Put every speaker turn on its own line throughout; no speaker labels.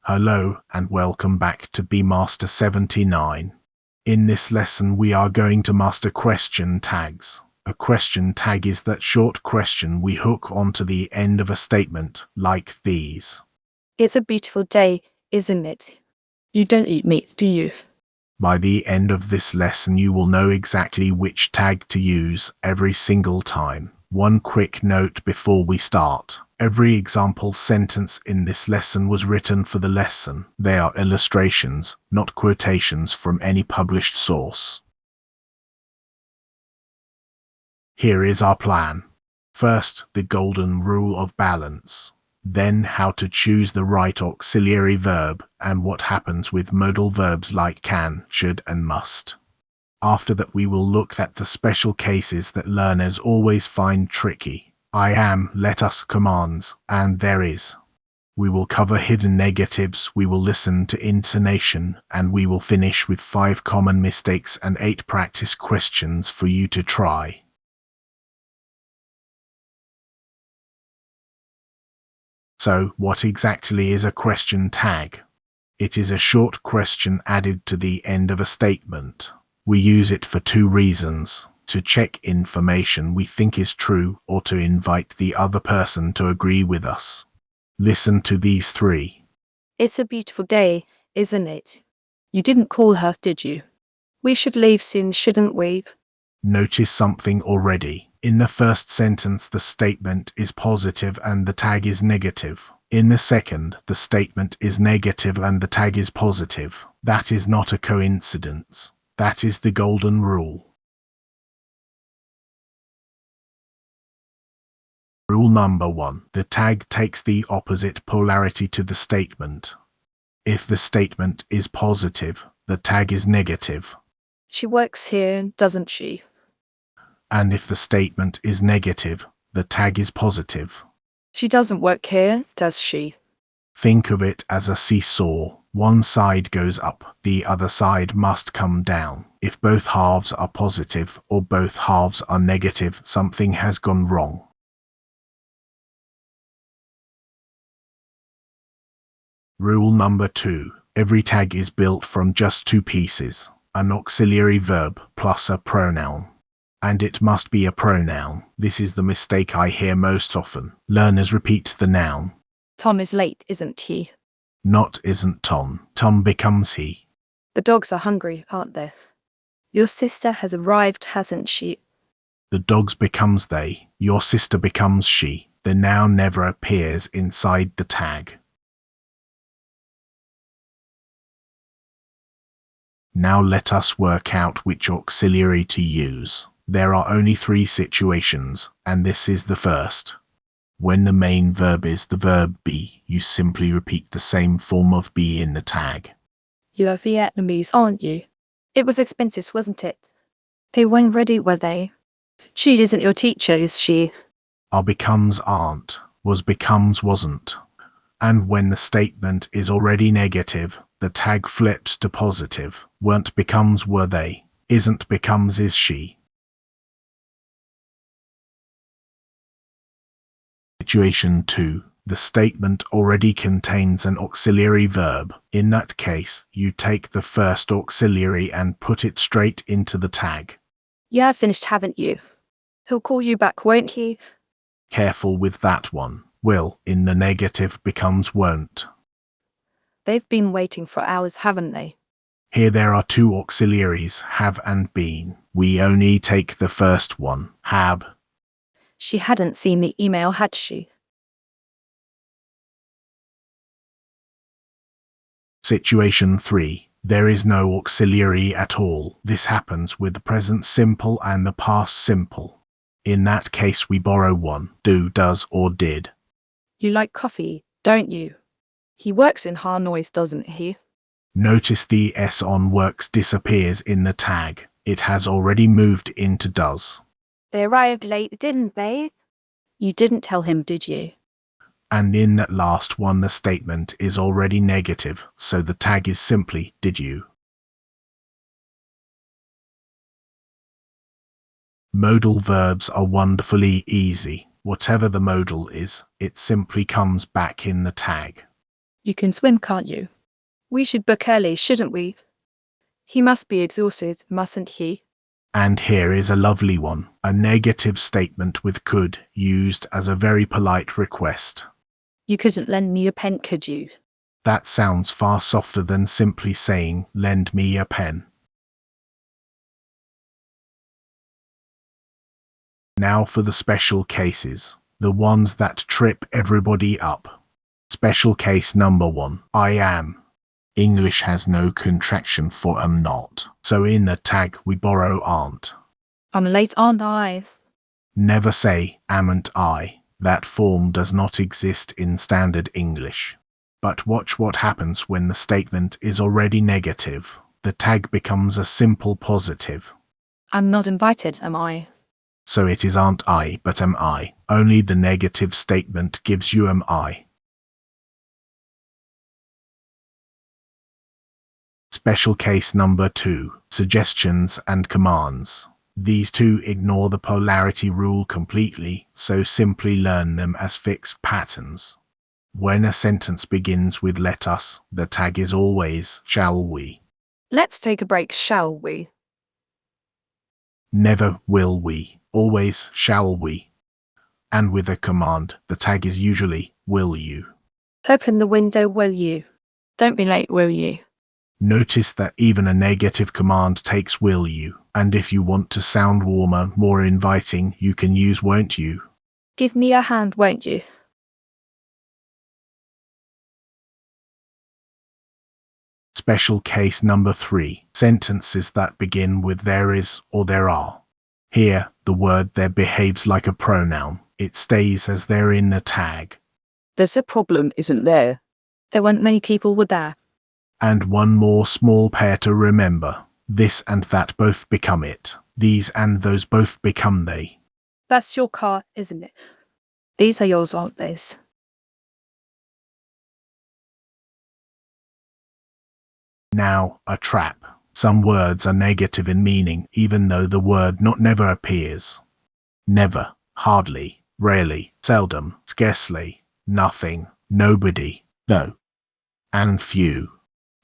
Hello and welcome back to Beemaster 79. In this lesson we are going to master question tags. A question tag is that short question we hook onto the end of a statement, like these.
It's a beautiful day, isn't it?
You don't eat meat, do you?
By the end of this lesson you will know exactly which tag to use every single time. One quick note before we start. Every example sentence in this lesson was written for the lesson. They are illustrations, not quotations from any published source. Here is our plan. First, the golden rule of balance. Then how to choose the right auxiliary verb and what happens with modal verbs like can, should and must. After that we will look at the special cases that learners always find tricky. I am, let us commands, and there is. We will cover hidden negatives, we will listen to intonation, and we will finish with 5 common mistakes and 8 practice questions for you to try. So, what exactly is a question tag? It is a short question added to the end of a statement. We use it for 2 reasons: to check information we think is true or to invite the other person to agree with us. Listen to these 3.
It's a beautiful day, isn't it?
You didn't call her, did you?
We should leave soon, shouldn't we?
Notice something already. In the first sentence the statement is positive and the tag is negative. In the second, the statement is negative and the tag is positive. That is not a coincidence. That is the golden rule. Rule number 1. The tag takes the opposite polarity to the statement. If the statement is positive, the tag is negative.
She works here, doesn't she?
And if the statement is negative, the tag is positive.
She doesn't work here, does she?
Think of it as a seesaw. One side goes up, the other side must come down. If both halves are positive or both halves are negative, something has gone wrong. Rule number 2. Every tag is built from just 2 pieces, an auxiliary verb plus a pronoun. And it must be a pronoun. This is the mistake I hear most often. Learners repeat the noun.
Tom is late, isn't he?
Not isn't Tom. Tom becomes he.
The dogs are hungry, aren't they? Your sister has arrived, hasn't she?
The dogs becomes they. Your sister becomes she. The noun never appears inside the tag. Now let us work out which auxiliary to use. There are only 3 situations, and this is the first. When the main verb is the verb be, you simply repeat the same form of be in the tag.
You are Vietnamese, aren't you?
It was expensive, wasn't it?
They weren't ready, were they? She isn't your teacher, is she?
Are becomes aren't, was becomes wasn't. And when the statement is already negative, the tag flips to positive. Weren't becomes were they. Isn't becomes is she. Situation 2. The statement already contains an auxiliary verb. In that case, you take the first auxiliary and put it straight into the tag.
You have finished, haven't you? He'll call you back, won't he?
Careful with that one. Will in the negative becomes won't.
They've been waiting for hours, haven't they?
Here there are 2 auxiliaries, have and been. We only take the first one, have.
She hadn't seen the email, had she?
Situation 3. There is no auxiliary at all. This happens with the present simple and the past simple. In that case we borrow one, do, does, or did.
You like coffee, don't you? He works in Hanoi, doesn't he?
Notice the S on works disappears in the tag. It has already moved into does.
They arrived late, didn't they?
You didn't tell him, did you?
And in that last one the statement is already negative, so the tag is simply did you. Modal verbs are wonderfully easy. Whatever the modal is, it simply comes back in the tag.
You can swim, can't you? We should book early, shouldn't we? He must be exhausted, mustn't he?
And here is a lovely one, a negative statement with could used as a very polite request.
You couldn't lend me a pen, could you?
That sounds far softer than simply saying, lend me a pen. Now for the special cases, the ones that trip everybody up. Special case number 1, I am. English has no contraction for am not, so in the tag we borrow aren't.
I'm late, aren't I?
Never say amn't I. That form does not exist in standard English. But watch what happens when the statement is already negative. The tag becomes a simple positive.
I'm not invited, am I?
So it is aren't I, but am I. Only the negative statement gives you am I. Special case number 2, suggestions and commands. These two ignore the polarity rule completely, so simply learn them as fixed patterns. When a sentence begins with let us, the tag is always shall we.
Let's take a break, shall we?
Never will we, always shall we. And with a command, the tag is usually will you.
Open the window, will you? Don't be late, will you?
Notice that even a negative command takes will you, and if you want to sound warmer, more inviting, you can use won't you.
Give me a hand, won't you?
Special case number 3, sentences that begin with there is or there are. Here, the word there behaves like a pronoun. It stays as there in the tag.
There's a problem, isn't there?
There weren't many people, were there?
And one more small pair to remember. This and that both become it. These and those both become they.
That's your car, isn't it? These are yours, aren't they?
Now, a trap. Some words are negative in meaning, even though the word not never appears. Never, hardly, rarely, seldom, scarcely, nothing, nobody, no, and few.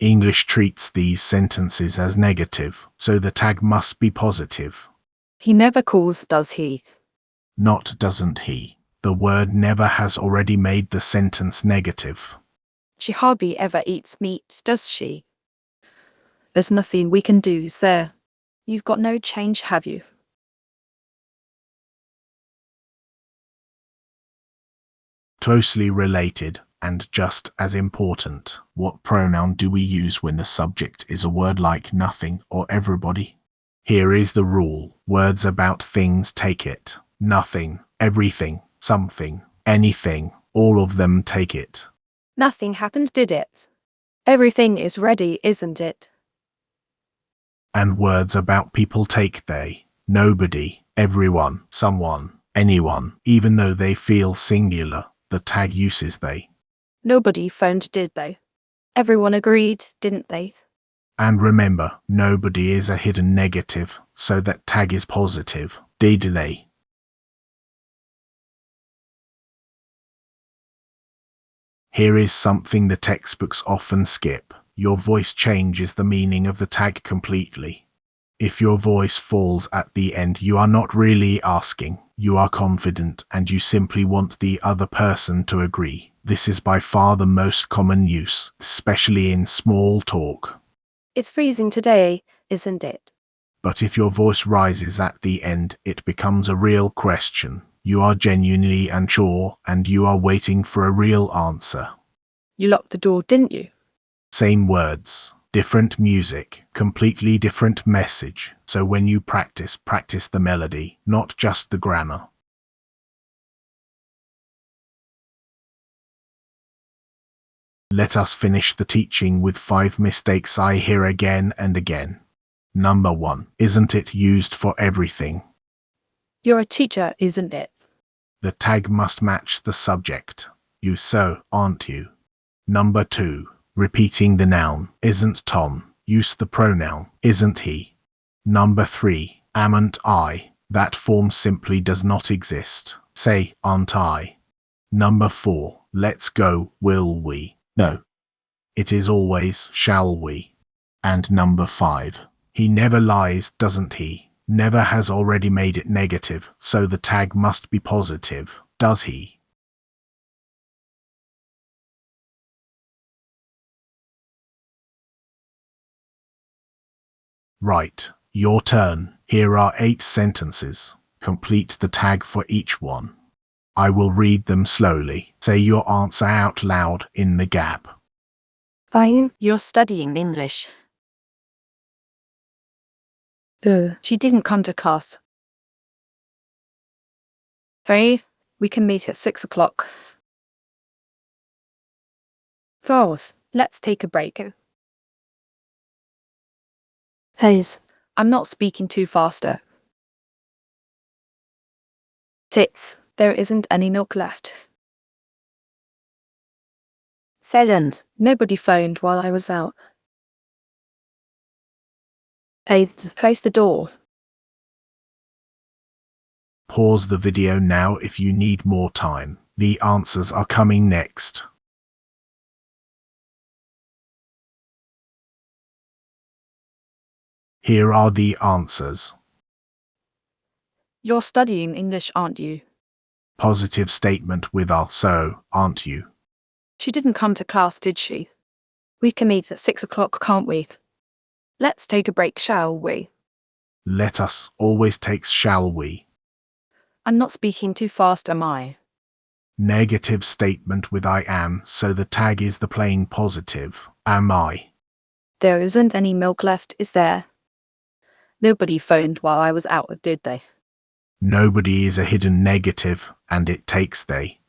English treats these sentences as negative, so the tag must be positive.
He never calls, does he?
Not doesn't he. The word never has already made the sentence negative.
She hardly ever eats meat, does she? There's nothing we can do, is there? You've got no change, have you?
Closely related, and just as important, what pronoun do we use when the subject is a word like nothing or everybody? Here is the rule. Words about things take it. Nothing, everything, something, anything, all of them take it.
Nothing happened, did it? Everything is ready, isn't it?
And words about people take they. Nobody, everyone, someone, anyone, even though they feel singular, the tag uses they.
Nobody phoned, did they? Everyone agreed, didn't they?
And remember, nobody is a hidden negative, so that tag is positive. Did they? Here is something the textbooks often skip. Your voice changes the meaning of the tag completely. If your voice falls at the end, you are not really asking. You are confident and you simply want the other person to agree. This is by far the most common use, especially in small talk.
It's freezing today, isn't it?
But if your voice rises at the end, it becomes a real question. You are genuinely unsure and you are waiting for a real answer.
You locked the door, didn't you?
Same words, different music, completely different message. So when you practice the melody, not just the grammar. Let us finish the teaching with 5 mistakes I hear again and again. Number 1. Isn't it used for everything?
You're a teacher, isn't it?
The tag must match the subject. You so, aren't you? Number 2. Repeating the noun. Isn't Tom? Use the pronoun. Isn't he? Number 3. Amn't I? That form simply does not exist. Say, aren't I? Number 4. Let's go, will we? No, It is always shall we. And number 5. He never lies, doesn't he? Never has already made it negative, so the tag must be positive, does he? Right, your turn. Here are 8 sentences. Complete the tag for each one. I will read them slowly. Say your answer out loud in the gap.
Fine.
You're studying English.
She didn't come to class.
3. We can meet at 6 o'clock.
4.
Let's take a break.
Hayes.
I'm not speaking too faster.
6.
There isn't any milk left.
7.
Nobody phoned while I was out.
8.
Close the door.
Pause the video now if you need more time. The answers are coming next. Here are the answers.
You're studying English, aren't you?
Positive statement with so, aren't you?
She didn't come to class, did she? We can meet at 6 o'clock, can't we? Let's take a break, shall we?
Let us always takes shall we.
I'm not speaking too fast, am I?
Negative statement with I am, so the tag is the plain positive. Am I?
There isn't any milk left, is there? Nobody phoned while I was out, did they?
Nobody is a hidden negative, and it takes they.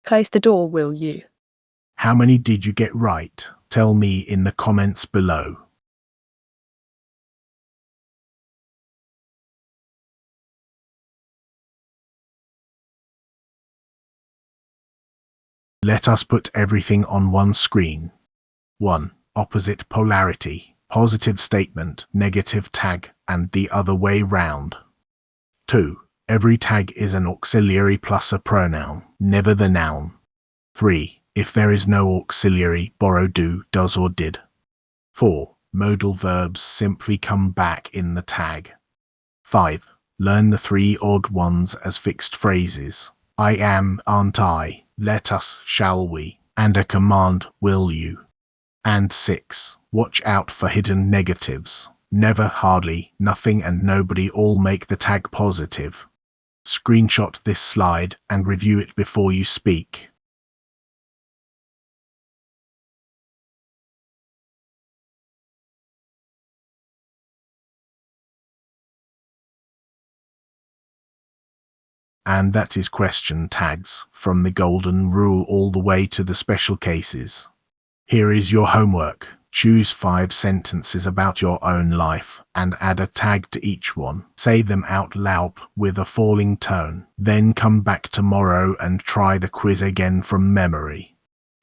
Close the door, will you?
How many did you get right? Tell me in the comments below. Let us put everything on one screen. 1. Opposite polarity, positive statement, negative tag, and the other way round. 2. Every tag is an auxiliary plus a pronoun, never the noun. 3. If there is no auxiliary, borrow do, does or did. 4. Modal verbs simply come back in the tag. 5. Learn the 3 odd ones as fixed phrases. I am, aren't I, let us, shall we, and a command, will you. And 6. Watch out for hidden negatives. Never, hardly, nothing and nobody all make the tag positive. Screenshot this slide and review it before you speak. And that is question tags, from the golden rule all the way to the special cases. Here is your homework. Choose 5 sentences about your own life and add a tag to each one. Say them out loud with a falling tone. Then come back tomorrow and try the quiz again from memory.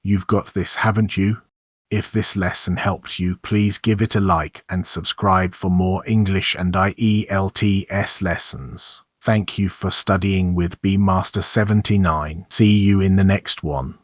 You've got this, haven't you? If this lesson helped you, please give it a like and subscribe for more English and IELTS lessons. Thank you for studying with BMaster79. See you in the next one.